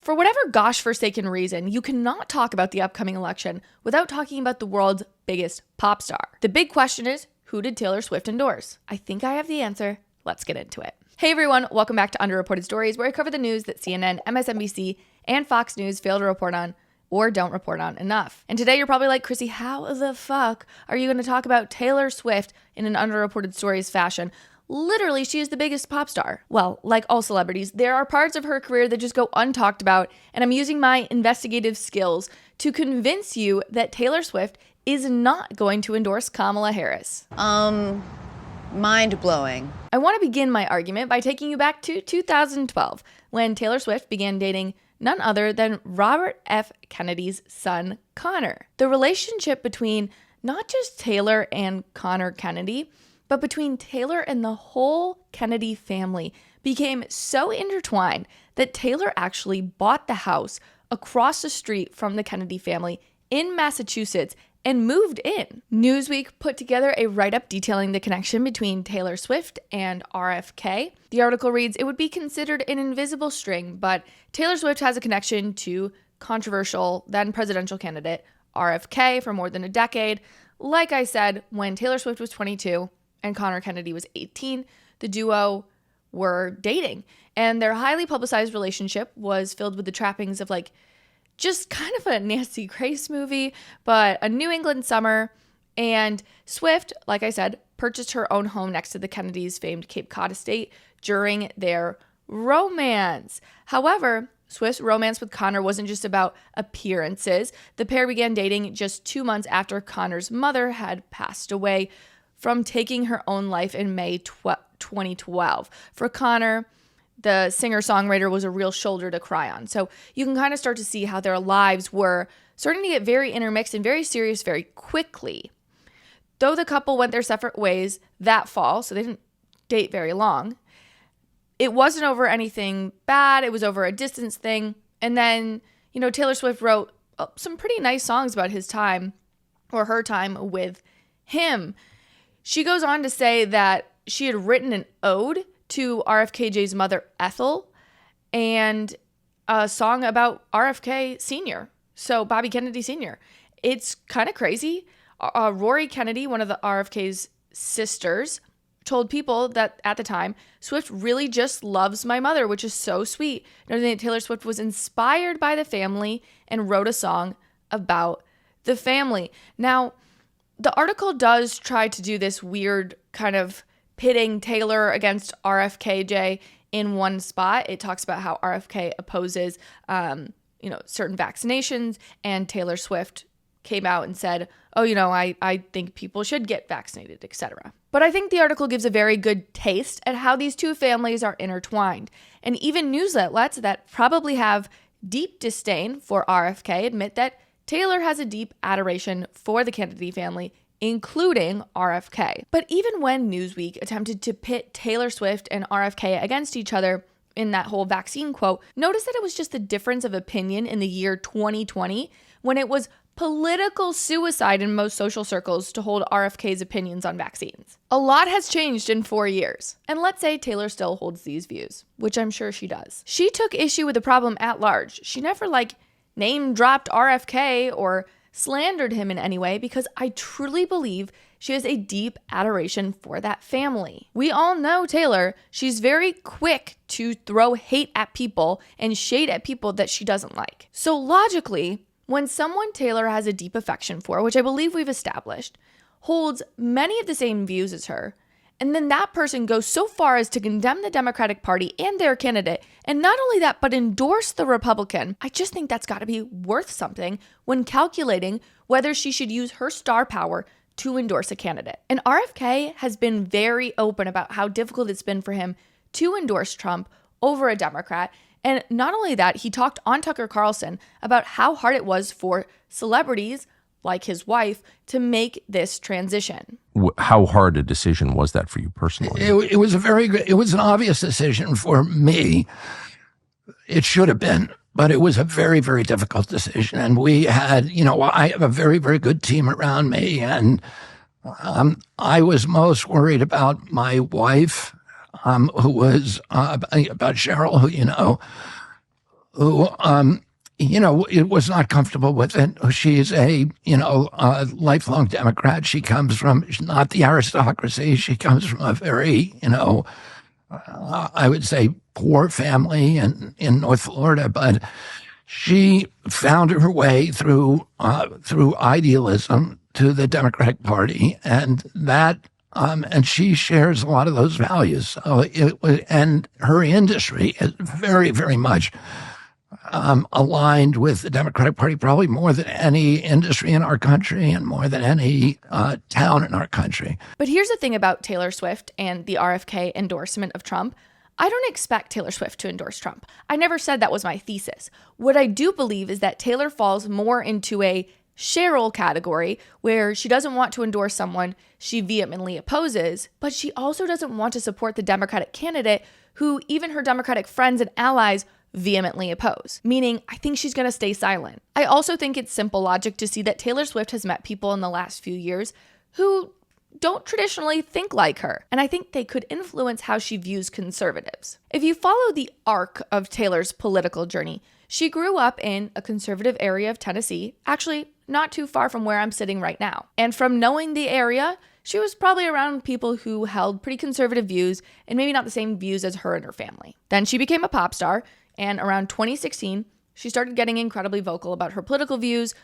For whatever gosh-forsaken reason, you cannot talk about the upcoming election without talking about the world's biggest pop star. The big question is, who did Taylor Swift endorse? I think I have the answer. Let's get into it. Hey everyone, welcome back to Underreported Stories, where I cover the news that CNN, MSNBC, and Fox News fail to report on or don't report on enough. And today you're probably like, Chrissy, how the fuck are you going to talk about Taylor Swift in an Underreported Stories fashion? Literally, she is the biggest pop star. Well, like all celebrities, there are parts of her career that just go untalked about, and I'm using my investigative skills to convince you that Taylor Swift is not going to endorse Kamala Harris. Mind-blowing. I want to begin my argument by taking you back to 2012, when Taylor Swift began dating none other than Robert F. Kennedy's son, Connor. The relationship between not just Taylor and Connor Kennedy, but between Taylor and the whole Kennedy family became so intertwined that Taylor actually bought the house across the street from the Kennedy family in Massachusetts and moved in. Newsweek put together a write-up detailing the connection between Taylor Swift and RFK. The article reads, "It would be considered an invisible string, but Taylor Swift has a connection to controversial then presidential candidate RFK for more than a decade. Like I said, when Taylor Swift was 22 and Connor Kennedy was 18, the duo were dating, and their highly publicized relationship was filled with the trappings of just kind of a Nancy Grace movie, but a New England summer. And Swift, like I said, purchased her own home next to the Kennedys' famed Cape Cod estate during their romance. However, Swift's romance with Connor wasn't just about appearances. The pair began dating just 2 months after Connor's mother had passed away from taking her own life in May 2012. For Connor, the singer-songwriter was a real shoulder to cry on. So you can kind of start to see how their lives were starting to get very intermixed and very serious very quickly. Though the couple went their separate ways that fall, so they didn't date very long, it wasn't over anything bad. It was over a distance thing. And then, Taylor Swift wrote some pretty nice songs about his time or her time with him. She goes on to say that she had written an ode to RFKJ's mother, Ethel, and a song about RFK Sr., so Bobby Kennedy Sr. It's kind of crazy. Rory Kennedy, one of the RFK's sisters, told people that at the time, Swift really just loves my mother, which is so sweet. Noting that Taylor Swift was inspired by the family and wrote a song about the family. Now, the article does try to do this weird kind of pitting Taylor against RFKJ in one spot. It talks about how RFK opposes, certain vaccinations, and Taylor Swift came out and said, I think people should get vaccinated, etc. But I think the article gives a very good taste at how these two families are intertwined. And even news outlets that probably have deep disdain for RFK admit that Taylor has a deep adoration for the Kennedy family, including RFK. But even when Newsweek attempted to pit Taylor Swift and RFK against each other in that whole vaccine quote, notice that it was just a difference of opinion in the year 2020 when it was political suicide in most social circles to hold RFK's opinions on vaccines. A lot has changed in 4 years. And let's say Taylor still holds these views, which I'm sure she does. She took issue with the problem at large. She never name dropped RFK or slandered him in any way, because I truly believe she has a deep adoration for that family. We all know Taylor. She's very quick to throw hate at people and shade at people that she doesn't like. So logically, when someone Taylor has a deep affection for, which I believe we've established, holds many of the same views as her, and then that person goes so far as to condemn the Democratic Party and their candidate, and not only that, but endorse the Republican, I just think that's got to be worth something when calculating whether she should use her star power to endorse a candidate. And RFK has been very open about how difficult it's been for him to endorse Trump over a Democrat. And not only that, he talked on Tucker Carlson about how hard it was for celebrities like his wife to make this transition. How hard a decision was that for you personally? It was it was an obvious decision for me. It should have been, but it was a very, very difficult decision. And we had, I have a very, very good team around me. And I was most worried about my wife, who was, about Cheryl, who, it was not comfortable with it. She's a lifelong Democrat. She's not the aristocracy. She comes from a very, I would say poor family in North Florida, but she found her way through idealism to the Democratic Party, and and she shares a lot of those values. So and her industry is very, very much aligned with the Democratic Party, probably more than any industry in our country and more than any town in our country. But here's the thing about Taylor Swift and the RFK endorsement of Trump. I don't expect Taylor Swift to endorse Trump. I never said that was my thesis. What I do believe is that Taylor falls more into a Cheryl category where she doesn't want to endorse someone she vehemently opposes, but she also doesn't want to support the Democratic candidate who even her Democratic friends and allies vehemently oppose, meaning I think she's going to stay silent. I also think it's simple logic to see that Taylor Swift has met people in the last few years who don't traditionally think like her, and I think they could influence how she views conservatives. If you follow the arc of Taylor's political journey, she grew up in a conservative area of Tennessee, actually not too far from where I'm sitting right now. And from knowing the area, she was probably around people who held pretty conservative views and maybe not the same views as her and her family. Then she became a pop star, and around 2016, she started getting incredibly vocal about her political views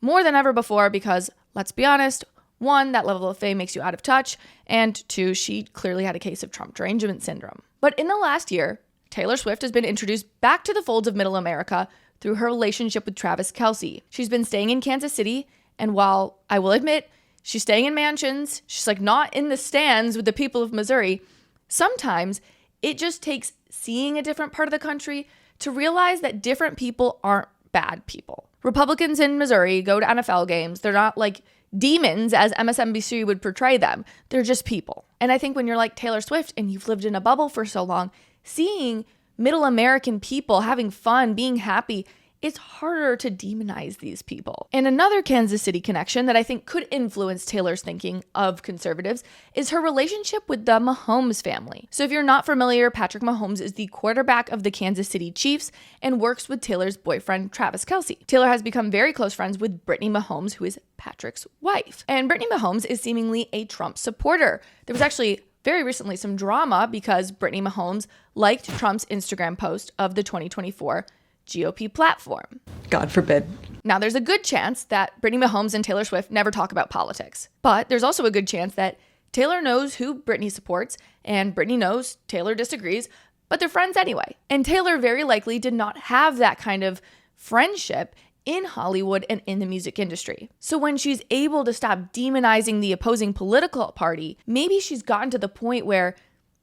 more than ever before because, let's be honest, 1, that level of fame makes you out of touch, and 2, she clearly had a case of Trump derangement syndrome. But in the last year, Taylor Swift has been introduced back to the folds of middle America through her relationship with Travis Kelce. She's been staying in Kansas City, and while I will admit she's staying in mansions, she's like not in the stands with the people of Missouri, sometimes it just takes seeing a different part of the country to realize that different people aren't bad people. Republicans in Missouri go to NFL games. They're not like demons as MSNBC would portray them. They're just people. And I think when you're like Taylor Swift and you've lived in a bubble for so long, seeing middle American people having fun, being happy, it's harder to demonize these people. And another Kansas City connection that I think could influence Taylor's thinking of conservatives is her relationship with the Mahomes family. So if you're not familiar, Patrick Mahomes is the quarterback of the Kansas City Chiefs and works with Taylor's boyfriend, Travis Kelce. Taylor has become very close friends with Brittany Mahomes, who is Patrick's wife. And Brittany Mahomes is seemingly a Trump supporter. There was actually very recently some drama because Brittany Mahomes liked Trump's Instagram post of the 2024 GOP platform. God forbid. Now, there's a good chance that Brittany Mahomes and Taylor Swift never talk about politics. But there's also a good chance that Taylor knows who Brittany supports and Brittany knows Taylor disagrees, but they're friends anyway. And Taylor very likely did not have that kind of friendship in Hollywood and in the music industry. So when she's able to stop demonizing the opposing political party, maybe she's gotten to the point where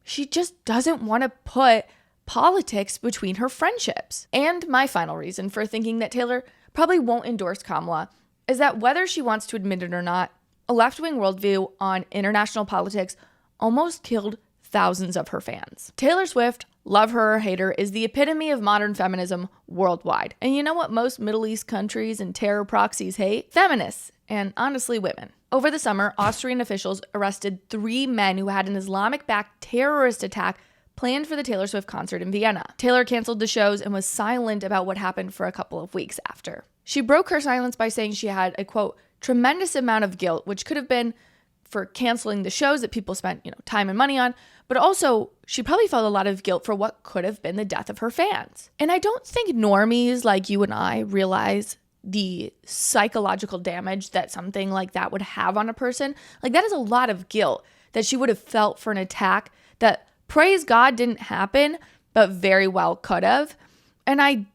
she just doesn't want to put politics between her friendships. And my final reason for thinking that Taylor probably won't endorse Kamala is that whether she wants to admit it or not, a left-wing worldview on international politics almost killed thousands of her fans. Taylor Swift, love her or hate her, is the epitome of modern feminism worldwide. And you know what most Middle East countries and terror proxies hate? Feminists, and honestly, women. Over the summer, Austrian officials arrested 3 men who had an Islamic-backed terrorist attack planned for the Taylor Swift concert in Vienna. Taylor canceled the shows and was silent about what happened for a couple of weeks after. She broke her silence by saying she had a, quote, tremendous amount of guilt, which could have been for canceling the shows that people spent, time and money on, but also she probably felt a lot of guilt for what could have been the death of her fans. And I don't think normies like you and I realize the psychological damage that something like that would have on a person. Like, that is a lot of guilt that she would have felt for an attack that, praise God, didn't happen, but very well could have. And I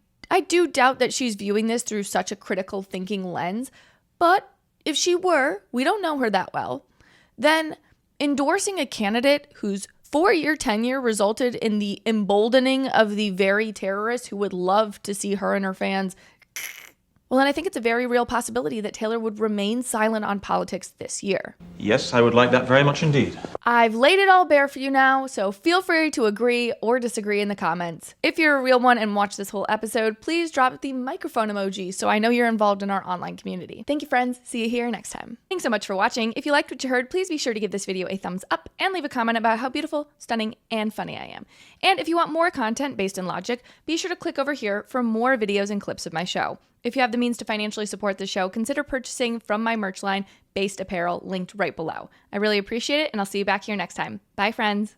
do doubt that she's viewing this through such a critical thinking lens. But if she were, we don't know her that well, then endorsing a candidate whose 4-year tenure resulted in the emboldening of the very terrorists who would love to see her and her fans, Well, and I think it's a very real possibility that Taylor would remain silent on politics this year. Yes, I would like that very much indeed. I've laid it all bare for you now, so feel free to agree or disagree in the comments. If you're a real one and watch this whole episode, please drop the microphone emoji so I know you're involved in our online community. Thank you, friends. See you here next time. Thanks so much for watching. If you liked what you heard, please be sure to give this video a thumbs up and leave a comment about how beautiful, stunning, and funny I am. And if you want more content based in logic, be sure to click over here for more videos and clips of my show. If you have the means to financially support the show, consider purchasing from my merch line, Based Apparel, linked right below. I really appreciate it, and I'll see you back here next time. Bye, friends.